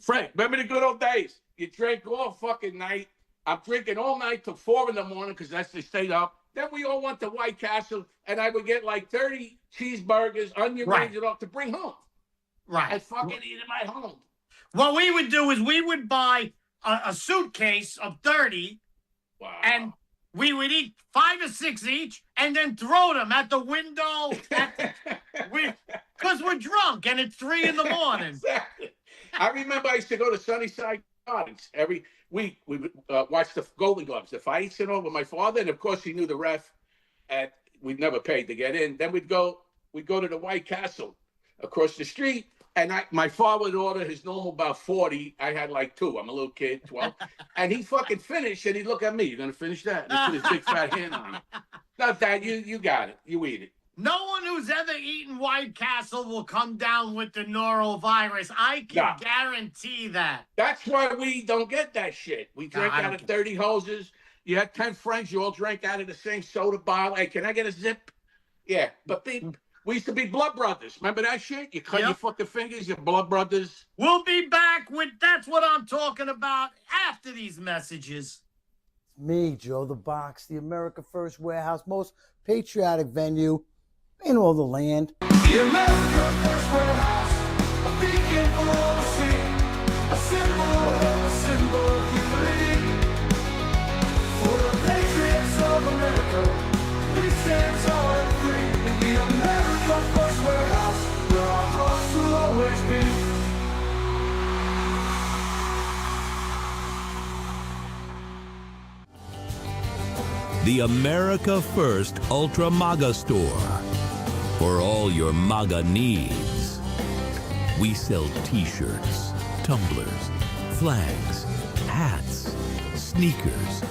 Frank, remember the good old days? You drank all fucking night. I'm drinking all night till 4 in the morning because that's they stayed up. Then we all went to White Castle, and I would get like 30 cheeseburgers, onion rings, and all to bring home. Right. I fucking eat them at home. What we would do is we would buy a suitcase of 30, and we would eat 5 or 6 each, and then throw them at the window. Because we're drunk, and it's 3 in the morning. Exactly. I remember I used to go to Sunnyside Gardens every week. We would watch the Golden Gloves, the fights, and all with my father. And of course, he knew the ref, and we'd never paid to get in. Then we'd go to the White Castle across the street, and my father would order his normal about 40. I had like 2. I'm a little kid, 12, and he fucking finished, and he'd look at me. You gonna finish that? And he put his big fat hand on it. Not that you got it. You eat it. No one who's ever eaten White Castle will come down with the norovirus. I can guarantee that. That's why we don't get that shit. We drink out of 30 hoses. You had 10 friends. You all drank out of the same soda bottle. Hey, can I get a zip? Yeah, but we used to be blood brothers. Remember that shit? You cut your fucking fingers, you're blood brothers. We'll be back with That's What I'm Talking About after these messages. Me, Joe the Box, the America First Warehouse, most patriotic venue in all the land. The America First Warehouse, a beacon for all to see, a symbol of unity. For the patriots of America, we stand tall and free. In the America First Warehouse, where our hearts will always be. The America First Ultra MAGA Store. For all your MAGA needs. We sell t-shirts, tumblers, flags, hats, sneakers,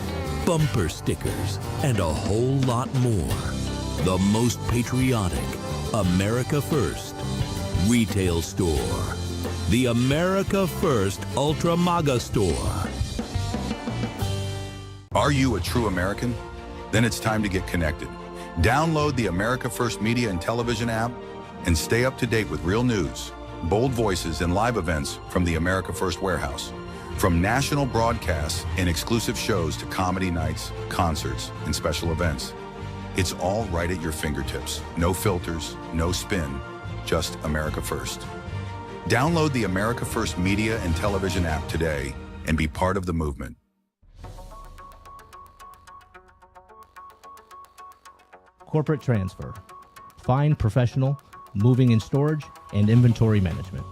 bumper stickers, and a whole lot more. The most patriotic America First retail store. The America First Ultra MAGA Store. Are you a true American? Then it's time to get connected. Download the America First Media and Television app and stay up to date with real news, bold voices, and live events from the America First Warehouse. From national broadcasts and exclusive shows to comedy nights, concerts, and special events. It's all right at your fingertips. No filters, no spin, just America First. Download the America First Media and Television app today and be part of the movement. Corporate transfer. Fine professional, moving and storage, and inventory management.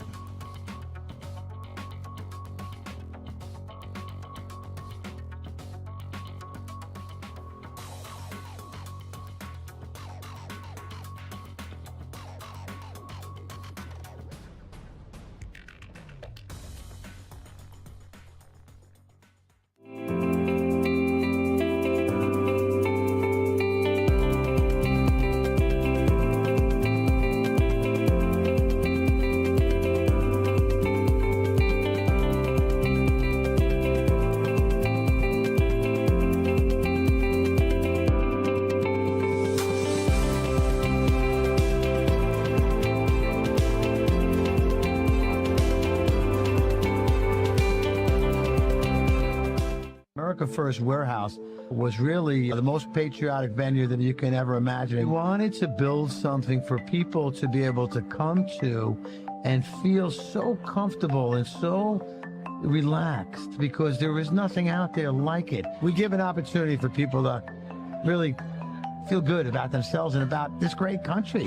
America First Warehouse was really the most patriotic venue that you can ever imagine. We wanted to build something for people to be able to come to and feel so comfortable and so relaxed because there is nothing out there like it. We give an opportunity for people to really feel good about themselves and about this great country.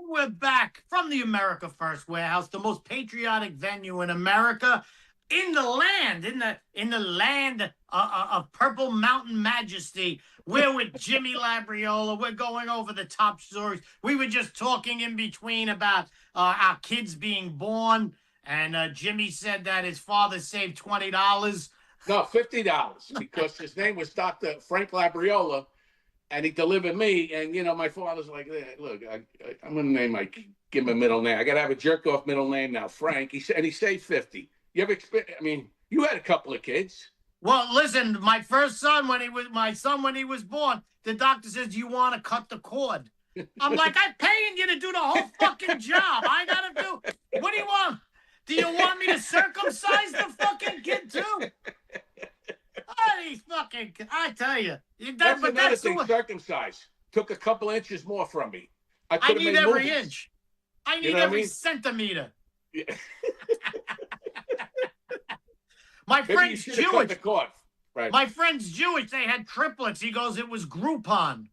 We're back from the America First Warehouse, the most patriotic venue in America. in the land of Purple Mountain Majesty. We're with Jimmy Labriola. We're going over the top stories. We were just talking in between about our kids being born, and Jimmy said that his father saved $20. No, $50 because his name was Dr. Frank Labriola, and he delivered me. And my father's like, look, I'm gonna give him a middle name. I gotta have a jerk off middle name now, Frank. He saved 50. You ever you had a couple of kids. Well, listen, my son when he was born, the doctor says, "Do you want to cut the cord?" I'm like, I'm paying you to do the whole fucking job. I gotta do. What do you want? Do you want me to circumcise the fucking kid too? I tell you. That's another thing, circumcised. Took a couple inches more from me. I need every movies. inch. I need every centimeter. Yeah. My friend's Jewish. The cord. Right. My friend's Jewish. They had triplets. He goes, it was Groupon.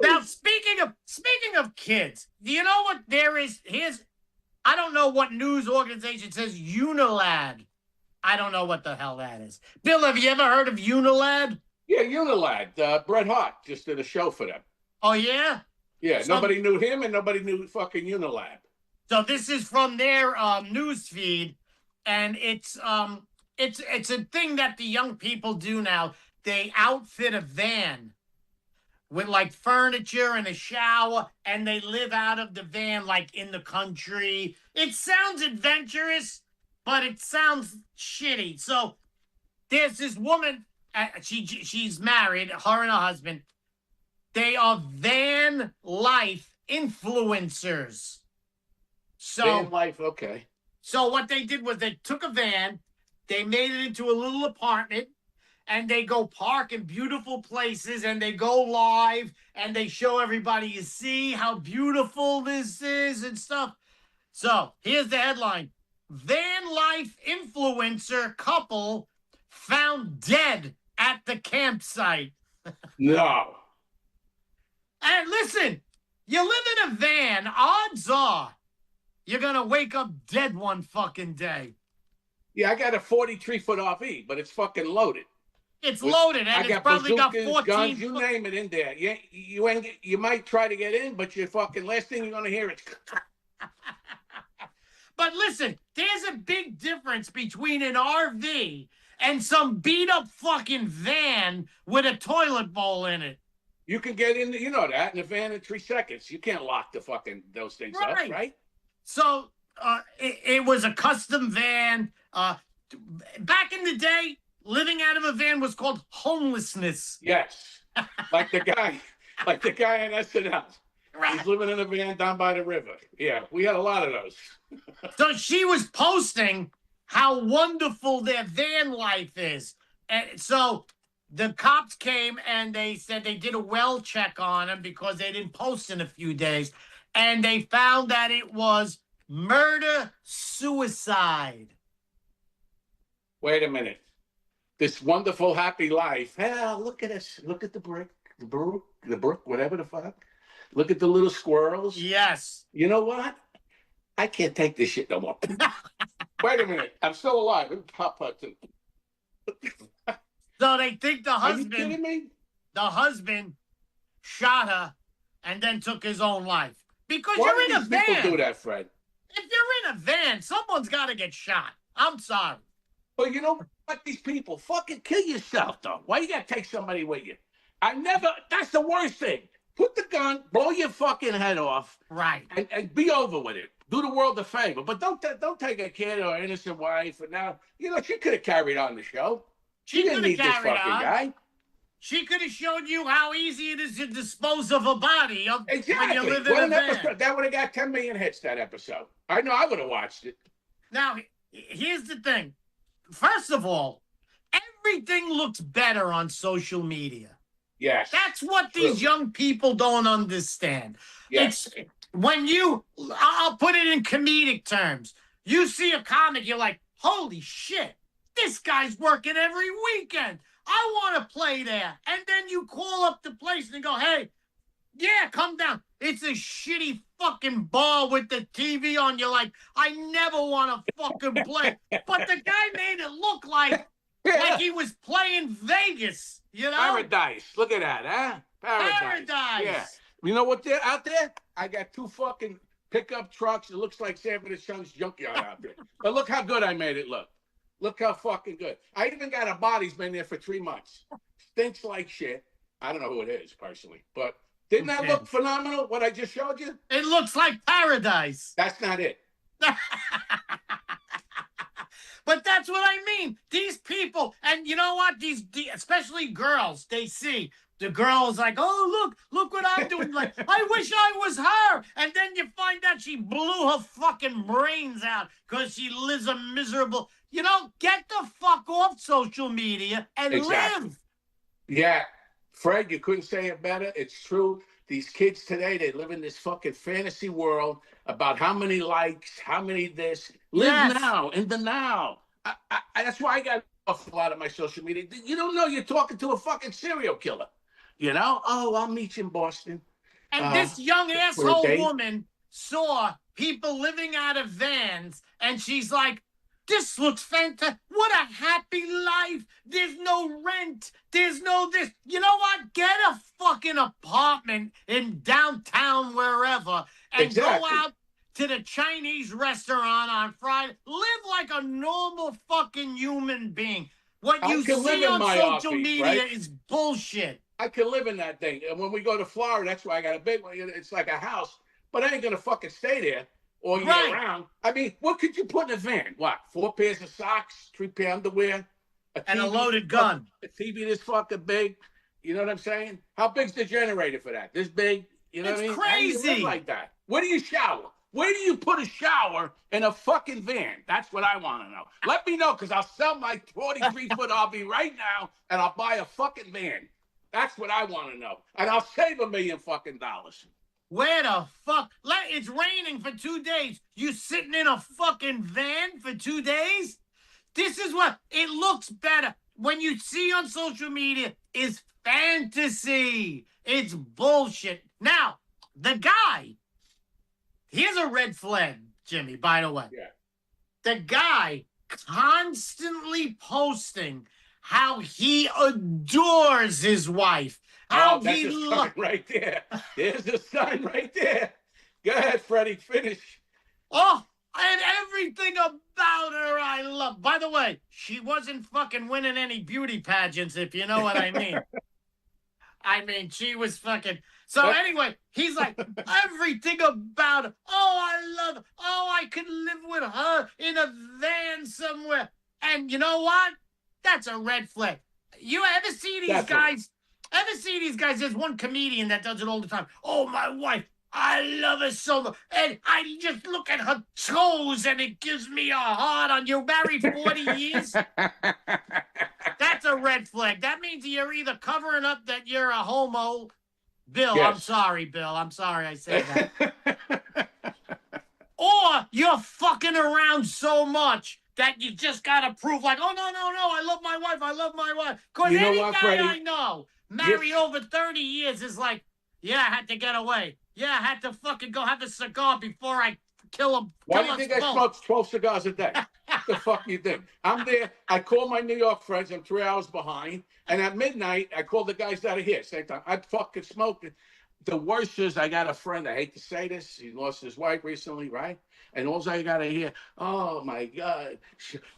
Now, speaking of kids, do you know what there is? I don't know what news organization says Unilad. I don't know what the hell that is. Bill, have you ever heard of Unilad? Yeah, Unilad. Bret Hart just did a show for them. Oh, yeah? Yeah, nobody knew him and nobody knew fucking Unilad. So this is from their news feed, and it's a thing that the young people do now. They outfit a van with like furniture and a shower, and they live out of the van like in the country. It sounds adventurous, but it sounds shitty. So there's this woman, she's married, her and her husband. They are van life influencers. So van life, okay. So what they did was they took a van, they made it into a little apartment, and they go park in beautiful places, and they go live, and they show everybody, you see how beautiful this is and stuff. So here's the headline. Van life influencer couple found dead at the campsite. No. And listen, you live in a van, odds are you're going to wake up dead one fucking day. Yeah, I got a 43-foot RV, but it's fucking loaded. It's loaded, and it's probably got 14 guns, you name it in there. You might try to get in, but last thing you're going to hear is... But listen, there's a big difference between an RV and some beat-up fucking van with a toilet bowl in it. You can get in, in a van in 3 seconds. You can't lock those things up, right? So it was a custom van. Back in the day, living out of a van was called homelessness. Yes, like the guy on SNL. Right. He's living in a van down by the river. Yeah, we had a lot of those. So she was posting how wonderful their van life is. And so the cops came and they said they did a well check on him because they didn't post in a few days. And they found that it was murder-suicide. Wait a minute. This wonderful, happy life. Hey, look at us. Look at the brook, whatever the fuck. Look at the little squirrels. Yes. You know what? I can't take this shit no more. Wait a minute. I'm still alive. Pop. So they think the husband... Are you kidding me? The husband shot her and then took his own life. Because Why you're in a van. People do that, Fred. If you're in a van, someone's got to get shot. I'm sorry. But you know what? These people fucking kill yourself, though. Why you got to take somebody with you? That's the worst thing. Put the gun, blow your fucking head off. Right. And be over with it. Do the world a favor. But don't take a kid or an innocent wife. And now, she could have carried on the show. She didn't need this fucking guy. She could have showed you how easy it is to dispose of a body exactly. When you live in a van. Episode. That would have got 10 million hits, that episode. I know I would have watched it. Now, here's the thing. First of all, everything looks better on social media. Yes. That's what these young people don't understand. Yes. It's when I'll put it in comedic terms. You see a comic, you're like, holy shit, this guy's working every weekend. I want to play there. And then you call up the place and go, hey, Yeah, come down. It's a shitty fucking bar with the TV on. You're like, I never want to fucking play. But the guy made it look like he was playing Vegas, you know? Paradise. Look at that, huh? Paradise. Yeah. You know what? They're out there. I got 2 fucking pickup trucks. It looks like Sanford and Sons junkyard out there. But look how good I made it look. Look how fucking good. I even got a body's been there for 3 months. Stinks like shit. I don't know who it is personally, but didn't that look phenomenal? What I just showed you? It looks like paradise. That's not it. But that's what I mean. These people, and you know what? These especially girls, they see the girls like, oh, look what I'm doing. Like, I wish I was her. And then you find out she blew her fucking brains out because she lives a miserable, get the fuck off social media and live. Yeah. Fred, you couldn't say it better. It's true. These kids today, they live in this fucking fantasy world about how many likes, how many this. Live now, in the now. That's why I got off a lot of my social media. You don't know you're talking to a fucking serial killer. Oh, I'll meet you in Boston. And this young asshole woman saw people living out of vans, and she's like, this looks fantastic. What a happy life. There's no rent. There's no this. You know what? Get a fucking apartment in downtown wherever and go out to the Chinese restaurant on Friday. Live like a normal fucking human being. What you see on social media is bullshit. I can live in that thing. And when we go to Florida, that's why I got a big one. It's like a house, but I ain't going to fucking stay there all year round. I mean, what could you put in a van? What? 4 pairs of socks, 3 pair of underwear, and a loaded gun. A TV this fucking big. You know what I'm saying? How big's the generator for that? This big? You know what I mean? Crazy. How do you live like that? Where do you shower? Where do you put a shower in a fucking van? That's what I want to know. Let me know, because I'll sell my 43-foot RV right now, and I'll buy a fucking van. That's what I want to know. And I'll save $1 million fucking dollars. Where the fuck? It's raining for 2 days. You sitting in a fucking van for 2 days? This is what it looks better. When you see on social media is fantasy. It's bullshit. Now, the guy, here's a red flag, Jimmy, by the way. Yeah. The guy constantly posting how he adores his wife. How that's a sign right there. There's a sign right there. Go ahead, Freddie, finish. Oh, and everything about her I love. By the way, she wasn't fucking winning any beauty pageants, if you know what I mean. I mean, she was fucking... So anyway, he's like, everything about her. Oh, I love her. Oh, I could live with her in a van somewhere. And you know what? That's a red flag. You ever see these guys? Ever see these guys? There's one comedian that does it all the time. Oh, my wife. I love her so much. And I just look at her toes and it gives me a heart on. You're married 40 years? That's a red flag. That means you're either covering up that you're a homo. Bill, yes. I'm sorry, Bill. I'm sorry I said that. Or you're fucking around so much that you just got to prove like, oh, no, I love my wife. I love my wife. Because any guy Freddie? I know married over 30 years is like, yeah, I had to get away. Yeah, I had to fucking go have a cigar before I kill him. Why do you think I smoke 12 cigars a day? What the fuck do you think? I'm there. I call my New York friends. I'm 3 hours behind. And at midnight, I call the guys that are here. Same time. I fucking smoke it. The worst is I got a friend. I hate to say this. He lost his wife recently, right? And all I got to hear, oh, my God.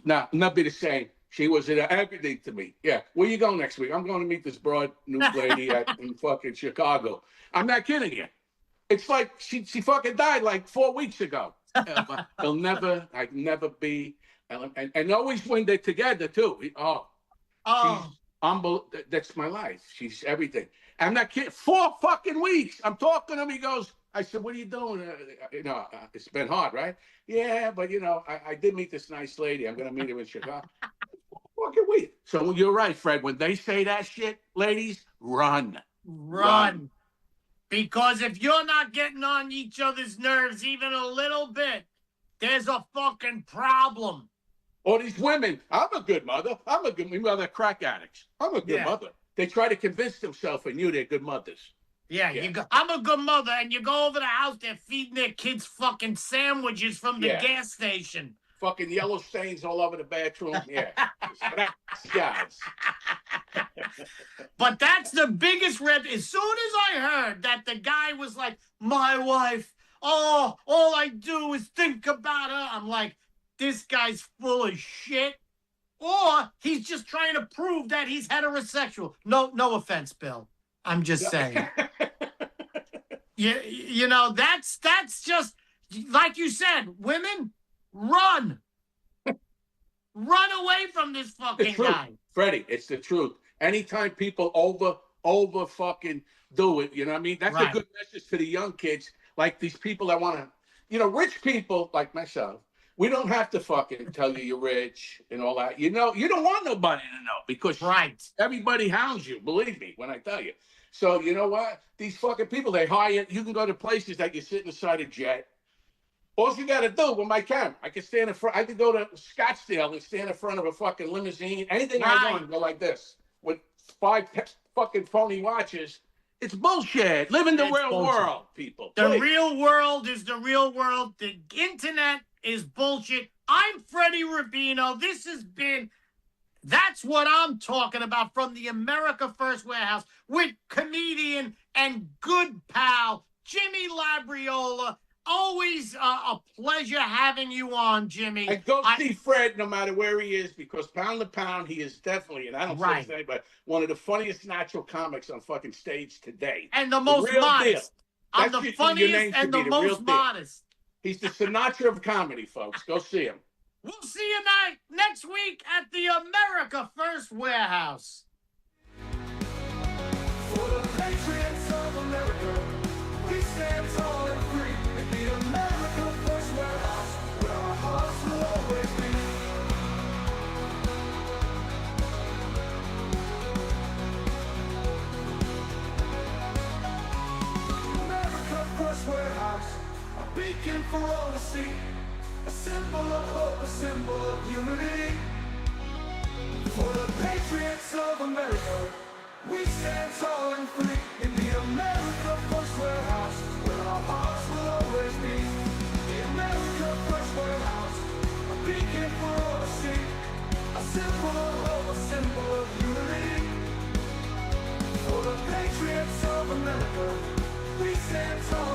Now, not be the same. She was everything to me. Yeah. Where you going next week? I'm going to meet this broad new lady in fucking Chicago. I'm not kidding you. It's like she fucking died like 4 weeks ago. They'll never be. And always when they're together, too. She's unbelievable. That's my life. She's everything. I'm not kidding. 4 fucking weeks. I'm talking to him. He goes, I said, what are you doing? It's been hard, right? Yeah, but, I did meet this nice lady. I'm going to meet her in Chicago. Fucking week. So you're right, Fred. When they say that shit, ladies, run. Because if you're not getting on each other's nerves even a little bit, there's a fucking problem. Or these women, I'm a good mother. I'm a good mother. Crack addicts. I'm a good mother. They try to convince themselves and you they're good mothers. Yeah, you go. I'm a good mother, and you go over the house, they're feeding their kids fucking sandwiches from the gas station. Fucking yellow stains all over the bathroom. Yeah. Guys. But that's the biggest red. As soon as I heard that the guy was like, my wife, oh, all I do is think about her, I'm like, this guy's full of shit. Or he's just trying to prove that he's heterosexual. No offense, Bill. I'm just saying. You know, that's just, like you said, women, run. Run away from this fucking guy. Freddie, it's the truth. Anytime people over fucking do it, you know what I mean? That's a good message to the young kids. Like these people that want to, you know, rich people like myself, we don't have to fucking tell you you're rich and all that. You know, you don't want nobody to know because everybody hounds you, believe me, when I tell you. So, you know what? These fucking people, they hire, you can go to places that you sit inside a jet. All you got to do with my camera, I can stand in front, I can go to Scottsdale and stand in front of a fucking limousine, anything I want, go like this, with 5 fucking phony watches. It's bullshit. Live in the real world, people. The real world is the real world. The internet is bullshit. I'm Freddie Rubino. This has been That's What I'm Talking About from the America First Warehouse with comedian and good pal, Jimmy Labriola. Always a pleasure having you on, Jimmy. And go see Fred no matter where he is, because pound to pound, he is definitely, and I don't say anything, but one of the funniest natural comics on fucking stage today. And the most modest. I'm the funniest and the most modest. He's the Sinatra of comedy, folks. Go see him. We'll see you next week at the America First Warehouse. For the patriots of America, we stand tall and free. In the America First Warehouse, where our hearts will always be. America First Warehouse, a beacon for all to see. A symbol of hope, a symbol of unity. For the patriots of America, we stand tall and free. In the America First Warehouse, where our hearts will always be. The America First Warehouse, a beacon for all to see. A symbol of hope, a symbol of unity. For the patriots of America, we stand tall